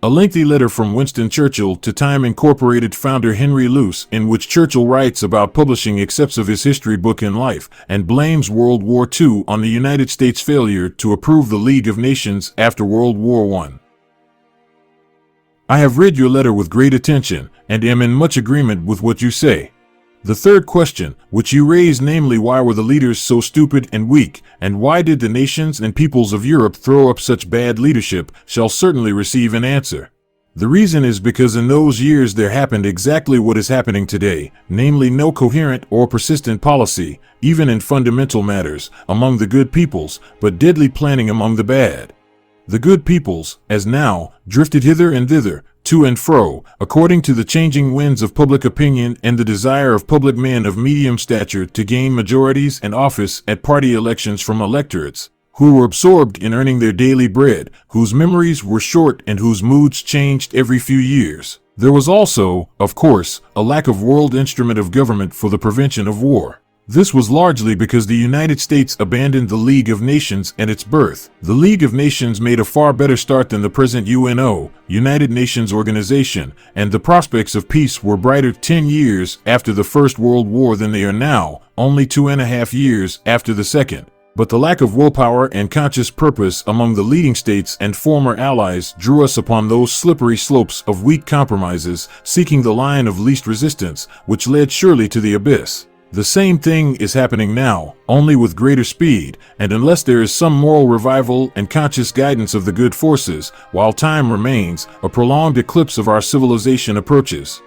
A lengthy letter from Winston Churchill to Time Incorporated founder Henry Lucey, in which Churchill writes about publishing excerpts of his history book in life and blames World War II on the United States' failure to approve the League of Nations after World War I. I have read your letter with great attention and am in much agreement with what you say. The third question, which you raise, namely why were the leaders so stupid and weak, and why did the nations and peoples of Europe throw up such bad leadership, shall certainly receive an answer. The reason is because in those years there happened exactly what is happening today, namely no coherent or persistent policy, even in fundamental matters, among the good peoples, but deadly planning among the bad. The good peoples, as now, drifted hither and thither, to and fro, according to the changing winds of public opinion and the desire of public men of medium stature to gain majorities and office at party elections from electorates, who were absorbed in earning their daily bread, whose memories were short and whose moods changed every few years. There was also, of course, a lack of world instrument of government for the prevention of war. This was largely because the United States abandoned the League of Nations at its birth. The League of Nations made a far better start than the present UNO, United Nations Organization, and the prospects of peace were brighter 10 years after the First World War than they are now, only 2.5 years after the Second. But the lack of willpower and conscious purpose among the leading states and former allies drew us upon those slippery slopes of weak compromises, seeking the line of least resistance, which led surely to the abyss. The same thing is happening now, only with greater speed, and unless there is some moral revival and conscious guidance of the good forces, while time remains, a prolonged eclipse of our civilization approaches.